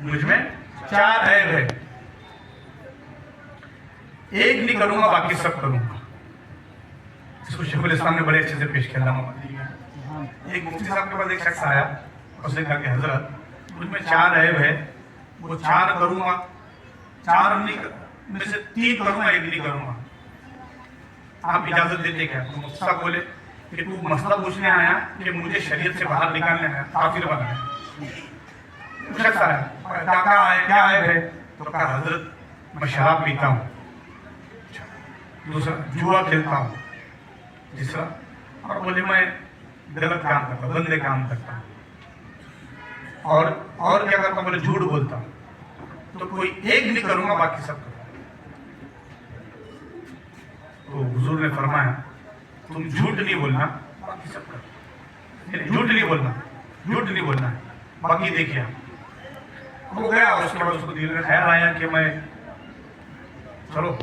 مجھ میں 4 عیب ہے، ایک نہیں کروں گا باقی سب کروں گا. اس کو شیخ الاسلام نے بڑے اچھے سے پیش کیا. ایک مفتی صاحب کے پاس ایک شخص آیا، اس نے کہا کہ حضرت مجھ میں 4 عیب ہے، وہ 4 کروں گا، 4 میں سے 3 کروں گا، 1 نہیں کروں گا، آپ اجازت دیتے کیا؟ تو مفتی صاحب بولے کہ تو مسئلہ پوچھنے آیا کہ مجھے شریعت سے باہر نکالنے آیا، کافر بنا ہے. شخص آیا، کیا عیب ہے؟ تو کہا حضرت میں شراب پیتا ہوں، دوسرا جوا کھیلتا ہوں، تیسرا اور بولے میں غلط کام کرتا ہوں، گندے کام کرتا ہوں، اور کیا کرتا ہوں؟ بولے جھوٹ بولتا ہوں. تو کوئی ایک نہیں کروں گا باقی سب کروں. تو حضور نے فرمایا تم جھوٹ نہیں بولنا باقی سب کرو. جھوٹ نہیں بولنا باقی دیکھیے. وہ گیا، اس کے بعد اس کو دل میں خیال آیا کہ میں چلو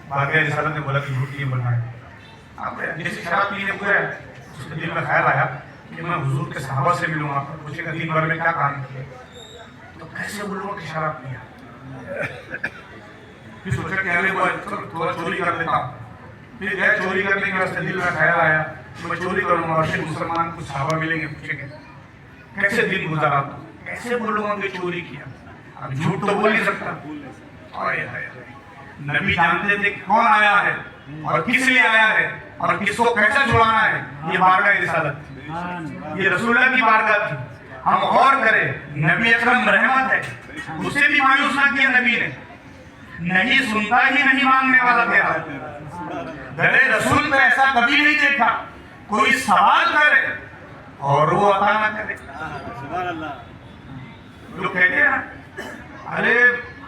باقی رسالت نے بولا کہ جھوٹ نہیں بولنا ہے. اب جیسے شراب پینے کو گیا، اس کے دل میں خیال آیا کہ میں حضور کے صحابہ سے ملوں گا، پوچھے گا دن بھر میں کیا کام کیا، تو کیسے بولوں گا کہ شراب پیا. پھر سوچا کہ ارے وہ تھوڑا چوری کر لیتا ہوں. پھر گیا چوری کرنے کے واسطے، دل میں خیال آیا میں چوری کروں گا، اور پھر مسلمان کچھ صحابہ ملیں گے، پوچھیں گے کیسے دن گزارا، کیسے بولوں گا کہ چوری کیا. اب جھوٹ تو بول نہیں سکتا. نبی جانتے تھے کہ کون آیا ہے اور کس لیے آیا ہے اور کس کو کیسا چھڑانا ہے. یہ بارگاہ رسالت تھی، یہ رسول اللہ کی بارگاہ تھی. ہم غور کریں، نبی اکرم رحمت ہے، اسے بھی مایوس نہ کیا نبی نے. نہیں سنتا ہی نہیں مانگنے والا تیرا. میرے رسول پہ ایسا کبھی نہیں دیکھا کوئی سوال کرے اور وہ عطا نہ کرے. لوگ کہتے ہیں ارے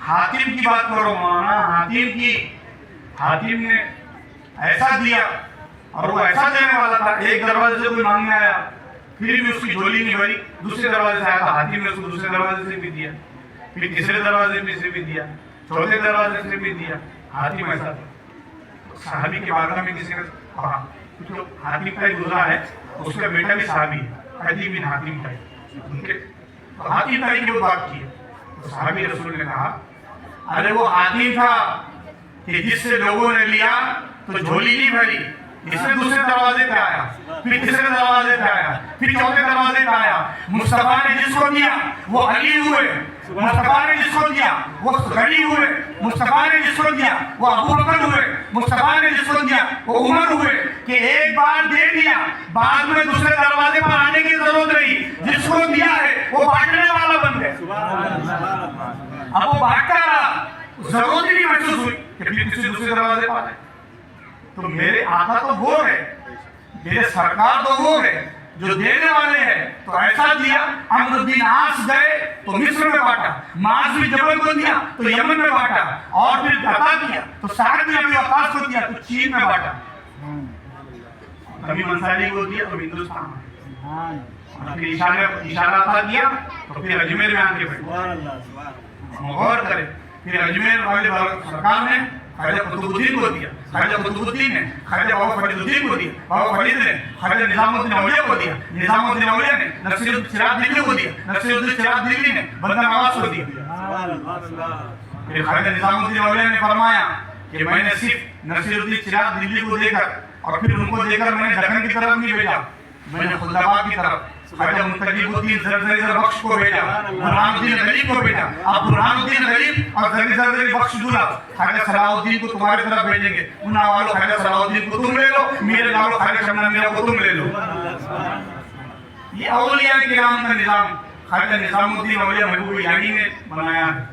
حاتم کی بات کرو، مانا حاتم نے ایسا دیا اور وہ ایسا دینے والا تھا. ایک دروازے سے کوئی مانگنے آیا، پھر بھی اس کی جھولی نہیں بھری. دوسرے دروازے سے آیا تھا، حاتم نے اس کو دوسرے دروازے سے بھی دیا، پھر تیسرے دروازے سے بھی دیا، چوتھے دروازے سے بھی دیا. حاتم ایسا تھا. صحابی کے بارگاہ میں کسی نے کہا، کیونکہ حاتم کا ایک گزرا ہے، اس کا بیٹا بھی صحابی ہے، عدی بن حاتم کا. ان کے حاتم کا ہی بات کی ہے. تو صحابی رسول نے کہا ارے وہ حاتم تھا کہ جس سے لوگوں نے لیا تو جھولی نہیں بھری، اس سے دوسرے دروازے پہ آیا، پھر تیسرے دروازے پہ آیا، پھر چوتھے دروازے پہ آیا. مصطفیٰ نے جس کو دیا وہ علی ہوئے، مصطفیٰ نے جس کو دیا وہ غنی ہوئے، مصطفیٰ نے جس کو دیا وہ ابو بکر ہوئے، مصطفیٰ نے جس کو دیا وہ عمر ہوئے. کہ ایک بار دے دیا، بعد میں دوسرے دروازے پر آنے کی ضرورت رہی. جس کو دیا ہے وہ بانٹنے والا بن گئے. اب وہ بانٹتا رہا، ضرورت ہی نہیں محسوس ہوئی کہ پھر کسی دوسرے دروازے پر آئے. تو میرے آقا تو وہ ہے، میرے سرکار تو وہ ہے جو دینے والے ہیں. تو ایسا دیا. عمرو بن عاص گئے تو مصر میں بانٹا، معاذ بن جبل کو دیا تو یمن میں بانٹا، اور پھر عطا دیا تو سعد بن ابی وقاص کو دیا تو چین میں بانٹا، کبھی منصاری کو دیا تو ہندوستان میں، اور پھر اشارہ عطا کیا تو پھر اجمیر میں آ کے بیٹھے. غور کرے، پھر اجمیر والے سرکار نے خواجہ قطب الدین کو دیا، خواجہ قطب الدین نے خواجہ بابا فرید الدین کو دیا، بابا فرید نے خواجہ نظام الدین اولیاء کو دیا، نظام الدین اولیاء نے نصیر الدین چراغ دہلوی کو دیا، نصیر الدین چراغ دہلوی نے بندہ نواز کو دیا. پھر خواجہ نظام الدین اولیاء نے فرمایا کہ میں نے صرف نصیر الدین چراغ دہلوی کو دے کر اور پھر ان کو دے کر میں نے دکن کی طرف نہیں بھیجا، میں نے خلدآباد کی طرف خواجہ منتجب الدین زرزری بخش کو بھیجا، برہان الدین غریب کو بھیجا. اب برہان الدین غریب اور زرزری بخش جڑا، خواجہ صلاح الدین کو تمہاری طرف بھیجیں گے. ان والوں خواجہ صلاح الدین کو تم لے لو، میرے والوں خواجہ شمنا میرا کو تم لے لو. یہ اولیاء کرام کا نظام خواجہ نظام الدین اولیاء محبوب یعنی نے بنایا ہے.